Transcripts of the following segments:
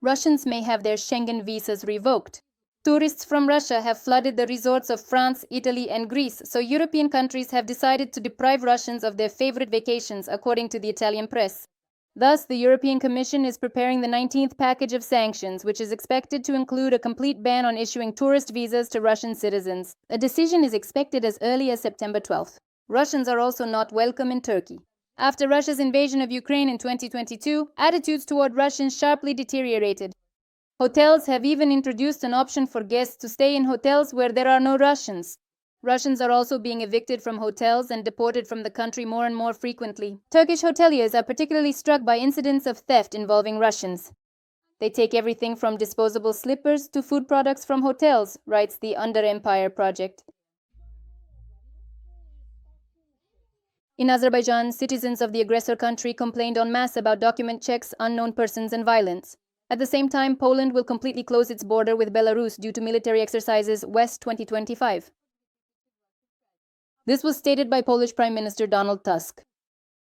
Russians may have their Schengen visas revoked. Tourists from Russia have flooded the resorts of France, Italy, and Greece, so European countries have decided to deprive Russians of their favorite vacations, according to the Italian press. Thus, the European Commission is preparing the 19th package of sanctions, which is expected to include a complete ban on issuing tourist visas to Russian citizens. A decision is expected as early as September 12th. Russians are also not welcome in Turkey. After Russia's invasion of Ukraine in 2022, attitudes toward Russians sharply deteriorated. Hotels have even introduced an option for guests to stay in hotels where there are no Russians. Russians are also being evicted from hotels and deported from the country more and more frequently. Turkish hoteliers are particularly struck by incidents of theft involving Russians. They take everything from disposable slippers to food products from hotels, writes the Under Empire project. In Azerbaijan, citizens of the aggressor country complained en masse about document checks, unknown persons, and violence. At the same time, Poland will completely close its border with Belarus due to military exercises West 2025. This was stated by Polish Prime Minister Donald Tusk.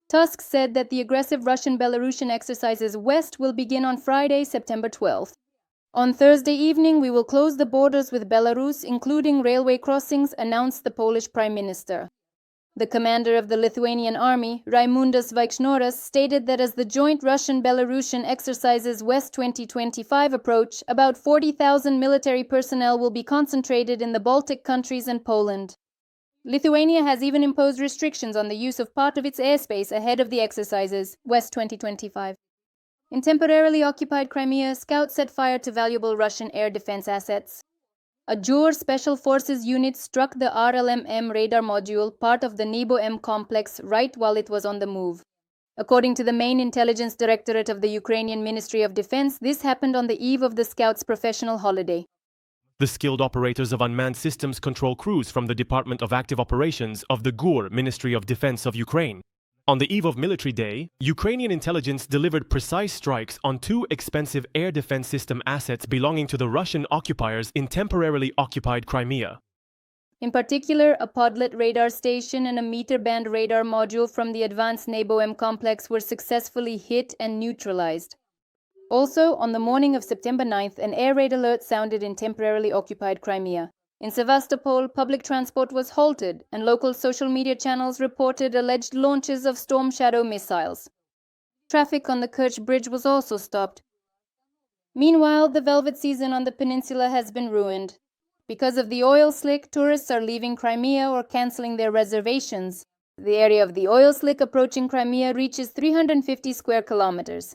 Tusk said that the aggressive Russian-Belarusian exercises West will begin on Friday, September 12th. On Thursday evening, we will close the borders with Belarus, including railway crossings, announced the Polish Prime Minister. The commander of the Lithuanian army, Raimundas Vaikšnoras, stated that as the joint Russian-Belarusian exercises West 2025 approach, about 40,000 military personnel will be concentrated in the Baltic countries and Poland. Lithuania has even imposed restrictions on the use of part of its airspace ahead of the exercises West 2025. In temporarily occupied Crimea, scouts set fire to valuable Russian air defense assets. A JOR Special Forces unit struck the RLM-M radar module, part of the Nebo-M complex, right while it was on the move. According to the main intelligence directorate of the Ukrainian Ministry of Defense, this happened on the eve of the scouts' professional holiday. The skilled operators of unmanned systems control crews from the Department of Active Operations of the GUR Ministry of Defense of Ukraine. On the eve of Military Day, Ukrainian intelligence delivered precise strikes on two expensive air defense system assets belonging to the Russian occupiers in temporarily occupied Crimea. In particular, a podlet radar station and a meter-band radar module from the advanced Nebo-M complex were successfully hit and neutralized. Also, on the morning of September 9th, an air raid alert sounded in temporarily occupied Crimea. In Sevastopol, public transport was halted, and local social media channels reported alleged launches of Storm Shadow missiles. Traffic on the Kerch Bridge was also stopped. Meanwhile, the velvet season on the peninsula has been ruined. Because of the oil slick, tourists are leaving Crimea or cancelling their reservations. The area of the oil slick approaching Crimea reaches 350 square kilometers.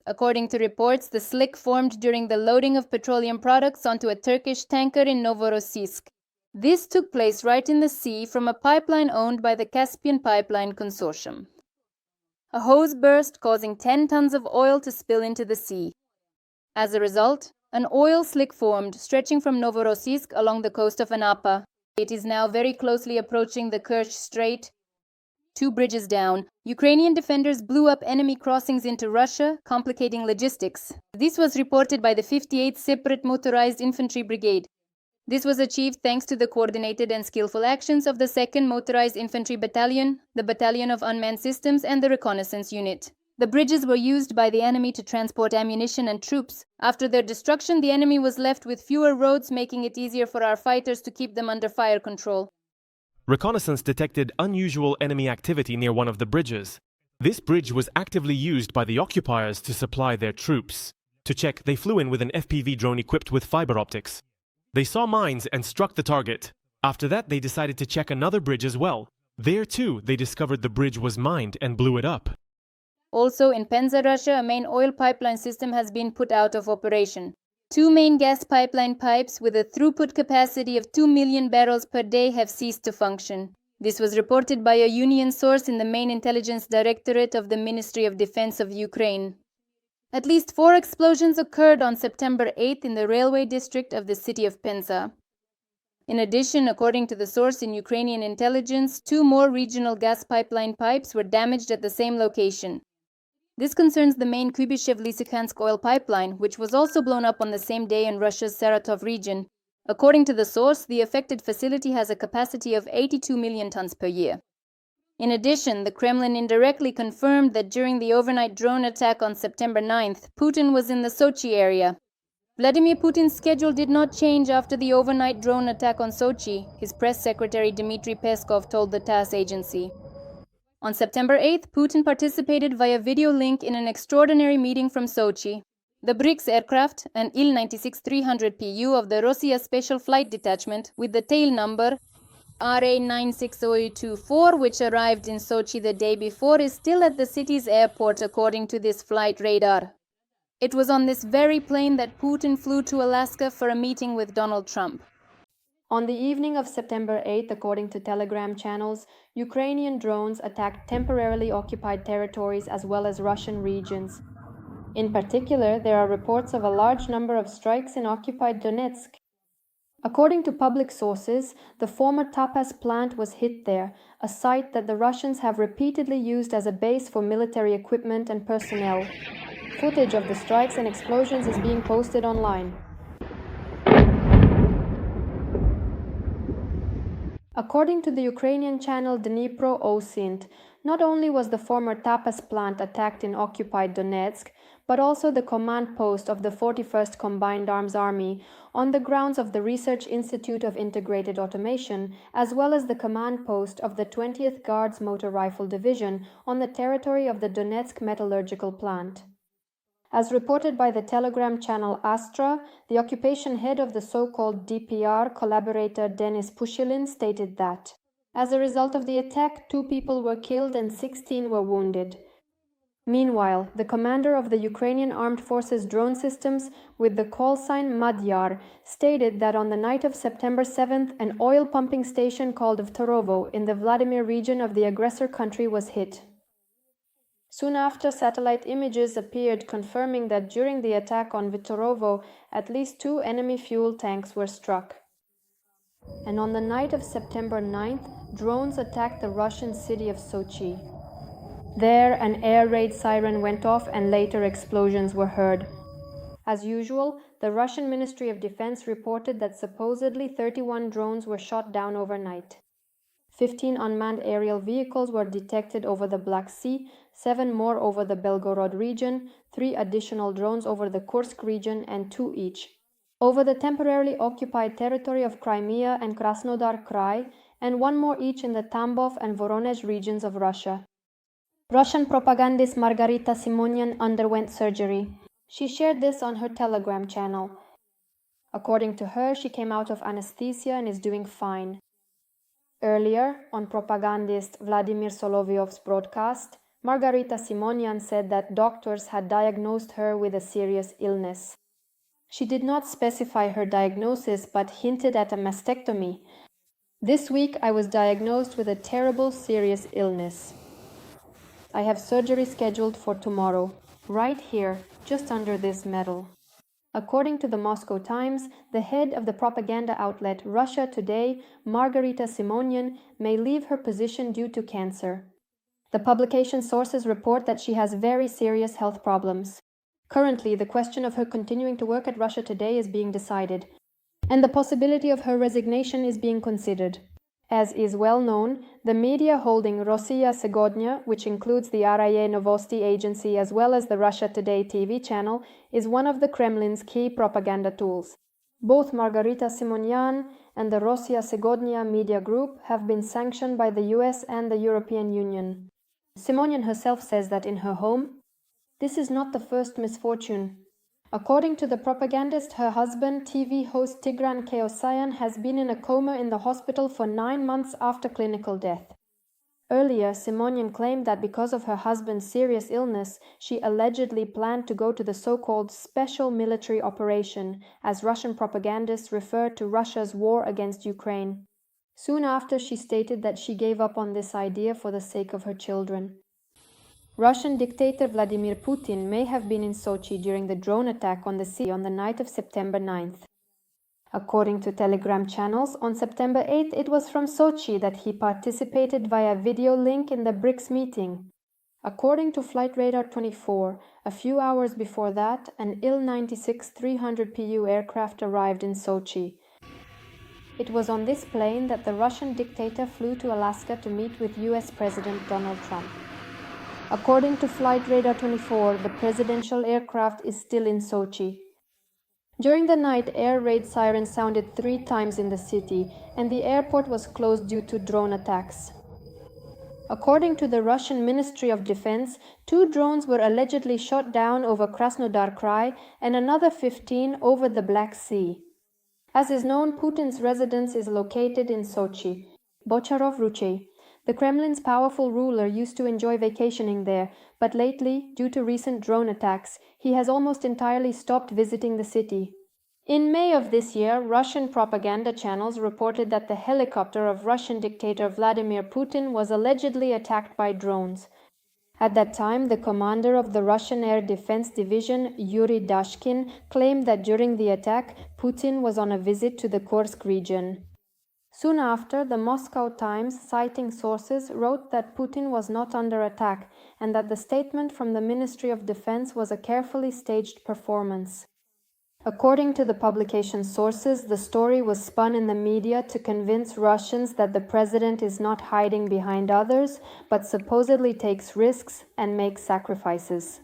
According to reports, the slick formed during the loading of petroleum products onto a Turkish tanker in Novorossiysk. This took place right in the sea from a pipeline owned by the Caspian Pipeline Consortium. A hose burst, causing 10 tons of oil to spill into the sea. As a result, an oil slick formed, stretching from Novorossiysk along the coast of Anapa. It is now very closely approaching the Kerch Strait. 2 bridges down, Ukrainian defenders blew up enemy crossings into Russia, complicating logistics. This was reported by the 58th Separate Motorized Infantry Brigade. This was achieved thanks to the coordinated and skillful actions of the 2nd Motorized Infantry Battalion, the Battalion of Unmanned Systems, and the Reconnaissance Unit. The bridges were used by the enemy to transport ammunition and troops. After their destruction, the enemy was left with fewer roads, making it easier for our fighters to keep them under fire control. Reconnaissance detected unusual enemy activity near one of the bridges. This bridge was actively used by the occupiers to supply their troops. To check, they flew in with an FPV drone equipped with fiber optics. They saw mines and struck the target. After that, they decided to check another bridge as well. There too, they discovered the bridge was mined and blew it up. Also, in Penza, Russia, a main oil pipeline system has been put out of operation. 2 main gas pipeline pipes with a throughput capacity of 2 million barrels per day have ceased to function. This was reported by a Union source in the main intelligence directorate of the Ministry of Defense of Ukraine. At least 4 explosions occurred on September 8th in the railway district of the city of Penza. In addition, according to the source in Ukrainian intelligence, 2 more regional gas pipeline pipes were damaged at the same location. This concerns the main Kuybyshev-Lysychansk oil pipeline, which was also blown up on the same day in Russia's Saratov region. According to the source, the affected facility has a capacity of 82 million tons per year. In addition, the Kremlin indirectly confirmed that during the overnight drone attack on September 9th, Putin was in the Sochi area. Vladimir Putin's schedule did not change after the overnight drone attack on Sochi, his press secretary Dmitry Peskov told the TASS agency. On September 8th, Putin participated via video link in an extraordinary meeting from Sochi. The BRICS aircraft, an Il-96-300PU of the Rossiya Special Flight Detachment with the tail number RA96024, which arrived in Sochi the day before, is still at the city's airport according to this flight radar. It was on this very plane that Putin flew to Alaska for a meeting with Donald Trump. On the evening of September 8th, according to Telegram channels, Ukrainian drones attacked temporarily occupied territories as well as Russian regions. In particular, there are reports of a large number of strikes in occupied Donetsk. According to public sources, the former Tapas plant was hit there, a site that the Russians have repeatedly used as a base for military equipment and personnel. Footage of the strikes and explosions is being posted online. According to the Ukrainian channel Dnipro Osint, not only was the former Tapas plant attacked in occupied Donetsk, but also the command post of the 41st Combined Arms Army on the grounds of the Research Institute of Integrated Automation, as well as the command post of the 20th Guards Motor Rifle Division on the territory of the Donetsk metallurgical plant. As reported by the Telegram channel Astra, the occupation head of the so-called DPR collaborator Denis Pushilin stated that, as a result of the attack, 2 people were killed and 16 were wounded. Meanwhile, the commander of the Ukrainian Armed Forces drone systems with the call sign Madyar stated that on the night of September 7th, an oil pumping station called Vtorovo in the Vladimir region of the aggressor country was hit. Soon after, satellite images appeared confirming that during the attack on Vtorovo, at least 2 enemy fuel tanks were struck. And on the night of September 9th, drones attacked the Russian city of Sochi. There, an air raid siren went off and later explosions were heard. As usual, the Russian Ministry of Defense reported that supposedly 31 drones were shot down overnight. 15 unmanned aerial vehicles were detected over the Black Sea, 7 more over the Belgorod region, 3 additional drones over the Kursk region, and 2 each over the temporarily occupied territory of Crimea and Krasnodar Krai, and 1 more each in the Tambov and Voronezh regions of Russia. Russian propagandist Margarita Simonyan underwent surgery. She shared this on her Telegram channel. According to her, she came out of anesthesia and is doing fine. Earlier, on propagandist Vladimir Solovyov's broadcast, Margarita Simonyan said that doctors had diagnosed her with a serious illness. She did not specify her diagnosis but hinted at a mastectomy. This week I was diagnosed with a terrible serious illness. I have surgery scheduled for tomorrow, right here, just under this medal. According to the Moscow Times, the head of the propaganda outlet Russia Today, Margarita Simonyan, may leave her position due to cancer. The publication sources report that she has very serious health problems. Currently, the question of her continuing to work at Russia Today is being decided, and the possibility of her resignation is being considered. As is well known, the media holding Rossiya Segodnya, which includes the RIA Novosti agency as well as the Russia Today TV channel, is one of the Kremlin's key propaganda tools. Both Margarita Simonyan and the Rossiya Segodnya media group have been sanctioned by the US and the European Union. Simonyan herself says that in her home, "This is not the first misfortune." According to the propagandist, her husband, TV host Tigran Keosayan, has been in a coma in the hospital for 9 months after clinical death. Earlier, Simonyan claimed that because of her husband's serious illness, she allegedly planned to go to the so-called special military operation, as Russian propagandists refer to Russia's war against Ukraine. Soon after, she stated that she gave up on this idea for the sake of her children. Russian dictator Vladimir Putin may have been in Sochi during the drone attack on the city on the night of September 9th. According to Telegram channels, on September 8th it was from Sochi that he participated via video link in the BRICS meeting. According to Flight Radar 24, a few hours before that, an Il-96-300PU aircraft arrived in Sochi. It was on this plane that the Russian dictator flew to Alaska to meet with US President Donald Trump. According to Flight Radar 24, the presidential aircraft is still in Sochi. During the night, air raid sirens sounded 3 times in the city, and the airport was closed due to drone attacks. According to the Russian Ministry of Defense, 2 drones were allegedly shot down over Krasnodar Krai and another 15 over the Black Sea. As is known, Putin's residence is located in Sochi, Bocharov Ruchey. The Kremlin's powerful ruler used to enjoy vacationing there, but lately, due to recent drone attacks, he has almost entirely stopped visiting the city. In May of this year, Russian propaganda channels reported that the helicopter of Russian dictator Vladimir Putin was allegedly attacked by drones. At that time, the commander of the Russian Air Defense Division, Yuri Dashkin, claimed that during the attack, Putin was on a visit to the Kursk region. Soon after, the Moscow Times, citing sources, wrote that Putin was not under attack and that the statement from the Ministry of Defense was a carefully staged performance. According to the publication's sources, the story was spun in the media to convince Russians that the president is not hiding behind others, but supposedly takes risks and makes sacrifices.